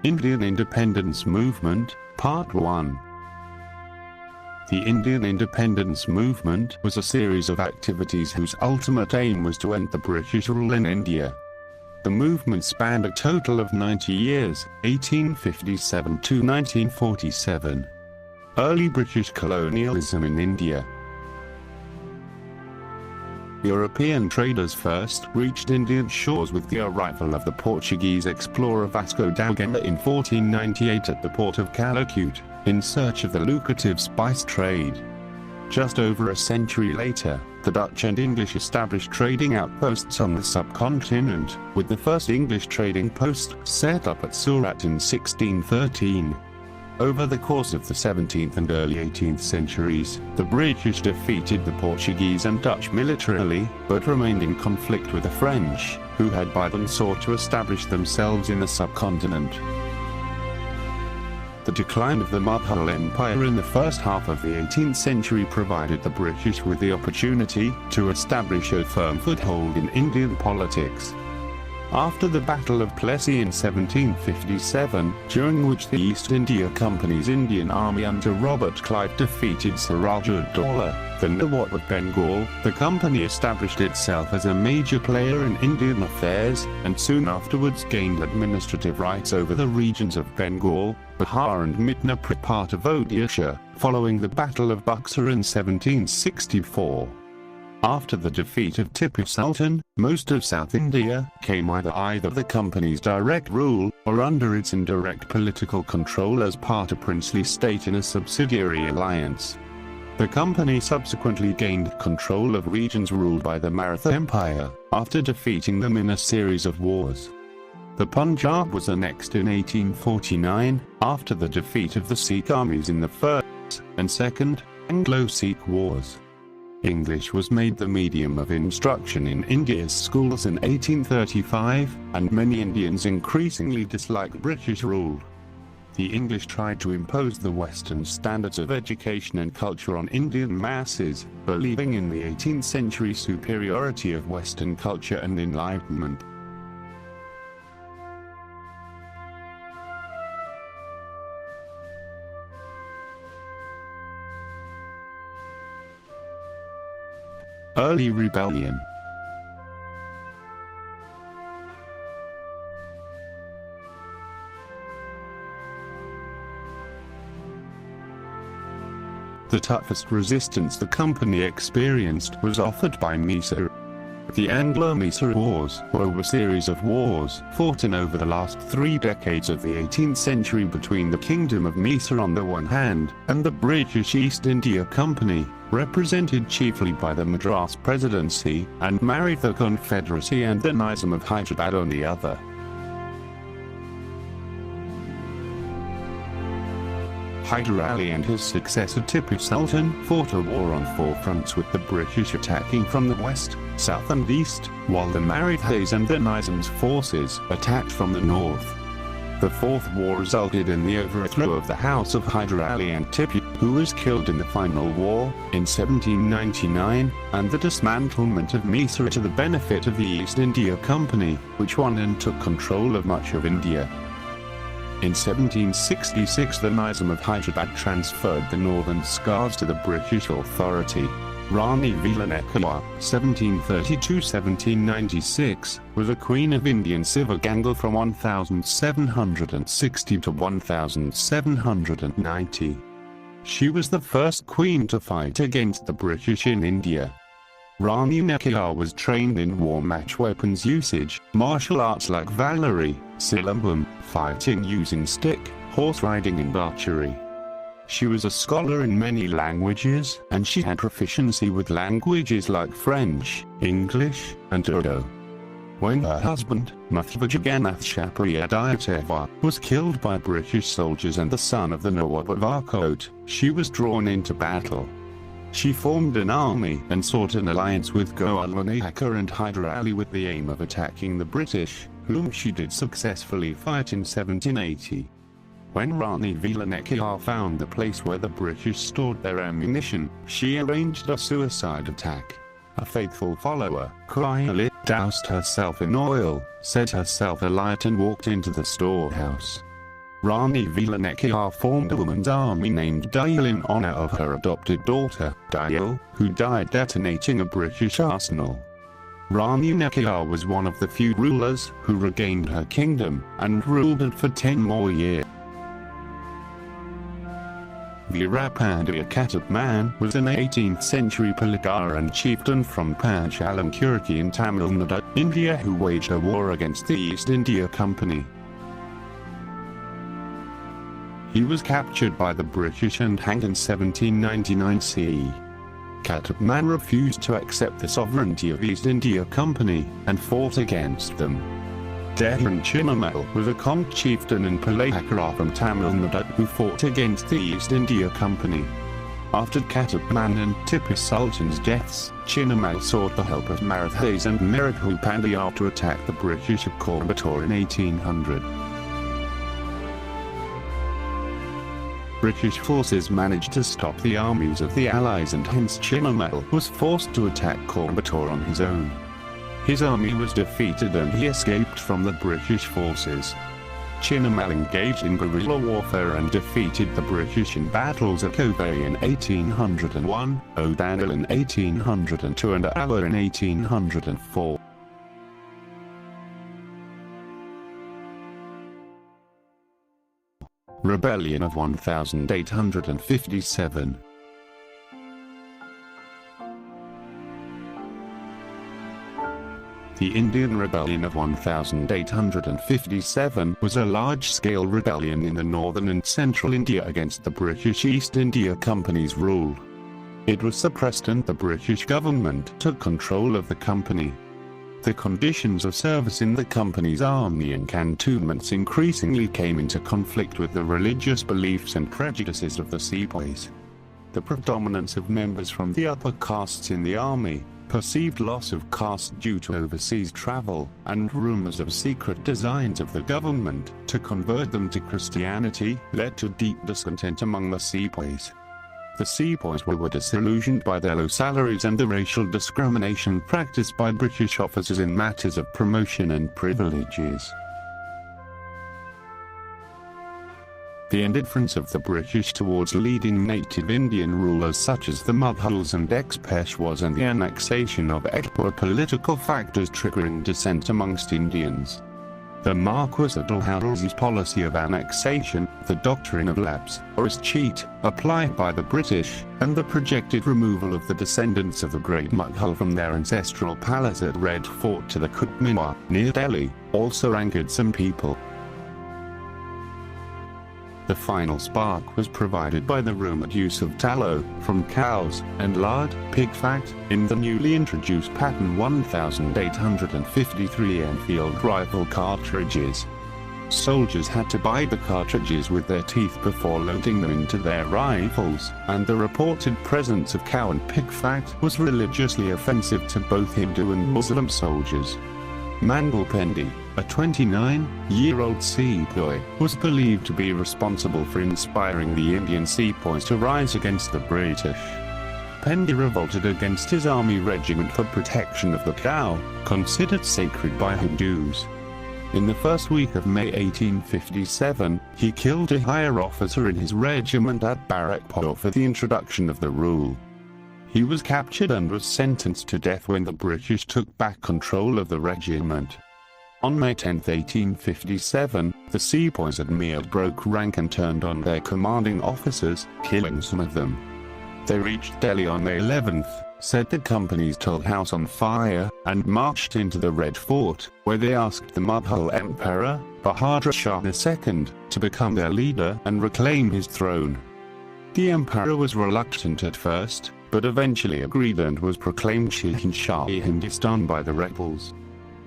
Indian Independence Movement, Part 1. The Indian independence movement was a series of activities whose ultimate aim was to end the British rule in India. The movement spanned a total of 90 years, 1857 to 1947. Early British colonialism in India. European traders first reached Indian shores with the arrival of the Portuguese explorer Vasco da Gama in 1498 at the port of Calicut, in search of the lucrative spice trade. Just over a century later, the Dutch and English established trading outposts on the subcontinent, with the first English trading post set up at Surat in 1613. Over the course of the 17th and early 18th centuries, the British defeated the Portuguese and Dutch militarily, but remained in conflict with the French, who had by then sought to establish themselves in the subcontinent. The decline of the Mughal Empire in the first half of the 18th century provided the British with the opportunity to establish a firm foothold in Indian politics. After the Battle of Plassey in 1757, during which the East India Company's Indian army under Robert Clive defeated Siraj ud-Daulah, the Nawab of Bengal, the company established itself as a major player in Indian affairs, and soon afterwards gained administrative rights over the regions of Bengal, Bihar and Midnapur, part of Odisha, following the Battle of Buxar in 1764. After the defeat of Tipu Sultan, most of South India came either the company's direct rule, or under its indirect political control as part of princely state in a subsidiary alliance. The company subsequently gained control of regions ruled by the Maratha Empire, after defeating them in a series of wars. The Punjab was annexed in 1849, after the defeat of the Sikh armies in the First and Second Anglo-Sikh Wars. English was made the medium of instruction in India's schools in 1835, and many Indians increasingly disliked British rule. The English tried to impose the Western standards of education and culture on Indian masses, believing in the 18th century superiority of Western culture and enlightenment. Early rebellion. The toughest resistance the company experienced was offered by Mysore. The Anglo-Mysore Wars were a series of wars fought in over the last 3 decades of the 18th century between the Kingdom of Mysore on the one hand, and the British East India Company, represented chiefly by the Madras Presidency, and Maratha Confederacy and the Nizam of Hyderabad on the other. Hyder Ali and his successor Tipu Sultan fought a war on 4 fronts, with the British attacking from the west, south and east, while the Marathas and the Nizam's forces attacked from the north. The Fourth War resulted in the overthrow of the House of Hyder Ali and Tipu, who was killed in the final war, in 1799, and the dismantlement of Mysore to the benefit of the East India Company, which won and took control of much of India. In 1766 the Nizam of Hyderabad transferred the northern Scars to the British authority. Rani Vilanekaya, 1732–1796, was a queen of Indian Sivaganga from 1760 to 1790. She was the first queen to fight against the British in India. Rani Nekayar was trained in war match weapons usage, martial arts like Valari, Silambam, fighting using stick, horse riding and archery. She was a scholar in many languages, and she had proficiency with languages like French, English, and Urdu. When her husband, Mathva Jagannath Chapariyadayateva, was killed by British soldiers and the son of the Nawab of Arcot, she was drawn into battle. She formed an army and sought an alliance with Goalwanakar and Hyder Ali with the aim of attacking the British, whom she did successfully fight in 1780. When Rani Vilanekayar found the place where the British stored their ammunition, she arranged a suicide attack. A faithful follower, Calicut, doused herself in oil, set herself alight and walked into the storehouse. Rani Vilanekar formed a woman's army named Dayal in honor of her adopted daughter, Dayal, who died detonating a British arsenal. Rani Nekayar was one of the few rulers who regained her kingdom and ruled it for 10 more years. Veerapandiya Katapman was an 18th century Palakar and chieftain from Panchalankurki in Tamil Nadu, India, who waged a war against the East India Company. He was captured by the British and hanged in 1799 CE. Katapman refused to accept the sovereignty of East India Company and fought against them. Dehan Chinnamal was a Konk chieftain in Palakara from Tamil Nadu who fought against the East India Company. After Katapman and Tipu Sultan's deaths, Chinnamal sought the help of Marathas and Merathul Pandya to attack the British at Coimbatore in 1800. British forces managed to stop the armies of the Allies, and hence Chinnamal was forced to attack Coimbatore on his own. His army was defeated and he escaped from the British forces. Chinnamal engaged in guerrilla warfare and defeated the British in battles at Kovai in 1801, O'Donnell in 1802 and Alloa in 1804. Rebellion of 1857. The Indian Rebellion of 1857 was a large-scale rebellion in the northern and central India against the British East India Company's rule. It was suppressed and the British government took control of the company. The conditions of service in the company's army and cantonments increasingly came into conflict with the religious beliefs and prejudices of the sepoys. The predominance of members from the upper castes in the army, perceived loss of caste due to overseas travel, and rumors of secret designs of the government to convert them to Christianity led to deep discontent among the sepoys. The sepoys were disillusioned by their low salaries and the racial discrimination practiced by British officers in matters of promotion and privileges. The indifference of the British towards leading native Indian rulers such as the Mughals and ex-Peshwas and the annexation of Ekp were political factors triggering dissent amongst Indians. The Marquis of Dalhousie's policy of annexation, the doctrine of lapse, or as cheat, applied by the British, and the projected removal of the descendants of the great Mughal from their ancestral palace at Red Fort to the Qutb Minar, near Delhi, also angered some people. The final spark was provided by the rumored use of tallow from cows and lard, pig fat, in the newly introduced pattern 1853 Enfield rifle cartridges. Soldiers had to buy the cartridges with their teeth before loading them into their rifles, and the reported presence of cow and pig fat was religiously offensive to both Hindu and Muslim soldiers. Mangal Pendi, a 29-year-old sepoy, was believed to be responsible for inspiring the Indian sepoys to rise against the British. Pendi revolted against his army regiment for protection of the cow, considered sacred by Hindus. In the first week of May 1857, he killed a higher officer in his regiment at Barakpur for the introduction of the rule. He was captured and was sentenced to death when the British took back control of the regiment. On May 10, 1857, the sepoys at Mir broke rank and turned on their commanding officers, killing some of them. They reached Delhi on May 11th, set the company's toll house on fire, and marched into the Red Fort, where they asked the Mughal Emperor, Bahadur Shah II, to become their leader and reclaim his throne. The emperor was reluctant at first, but eventually agreed and was proclaimed Shahanshah-e Hindustan by the rebels.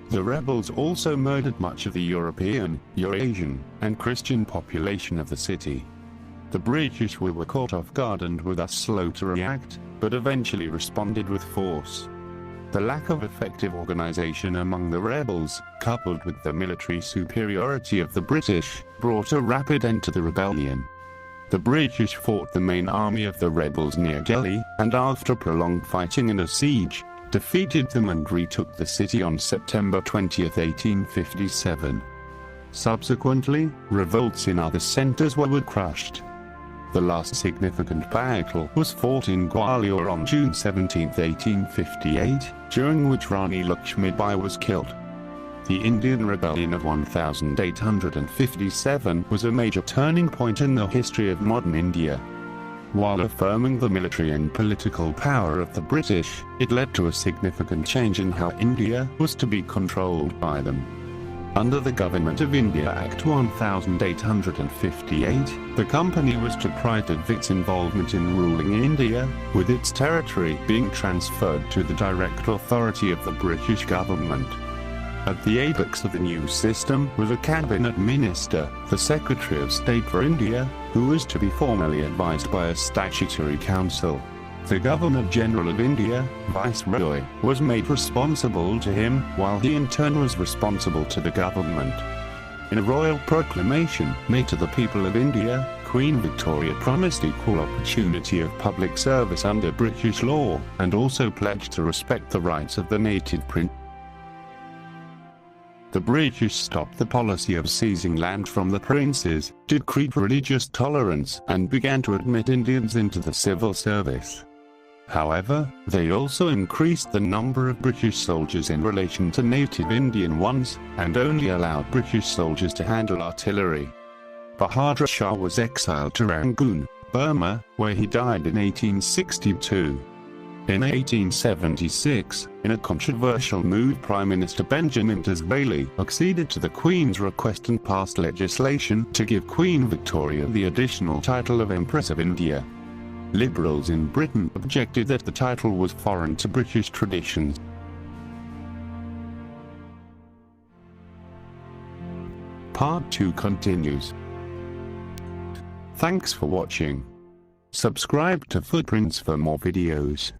The rebels also murdered much of the European, Eurasian, and Christian population of the city. The British were caught off guard and were thus slow to react, but eventually responded with force. The lack of effective organization among the rebels, coupled with the military superiority of the British, brought a rapid end to the rebellion. The British fought the main army of the rebels near Delhi, and after prolonged fighting and a siege, defeated them and retook the city on September 20, 1857. Subsequently, revolts in other centers were crushed. The last significant battle was fought in Gwalior on June 17, 1858, during which Rani Lakshmibai was killed. The Indian Rebellion of 1857 was a major turning point in the history of modern India. While affirming the military and political power of the British, it led to a significant change in how India was to be controlled by them. Under the Government of India Act 1858, the company was deprived of its involvement in ruling India, with its territory being transferred to the direct authority of the British government. At the apex of the new system was a cabinet minister, the Secretary of State for India, who was to be formally advised by a statutory council. The Governor-General of India, Viceroy, was made responsible to him, while he in turn was responsible to the government. In a royal proclamation made to the people of India, Queen Victoria promised equal opportunity of public service under British law, and also pledged to respect the rights of the native prince. The British stopped the policy of seizing land from the princes, decreed religious tolerance, and began to admit Indians into the civil service. However, they also increased the number of British soldiers in relation to native Indian ones, and only allowed British soldiers to handle artillery. Bahadur Shah was exiled to Rangoon, Burma, where he died in 1862. In 1876, in a controversial move, Prime Minister Benjamin Disraeli acceded to the Queen's request and passed legislation to give Queen Victoria the additional title of Empress of India. Liberals in Britain objected that the title was foreign to British traditions. Part 2 continues. Thanks for watching. Subscribe to Footprints for more videos.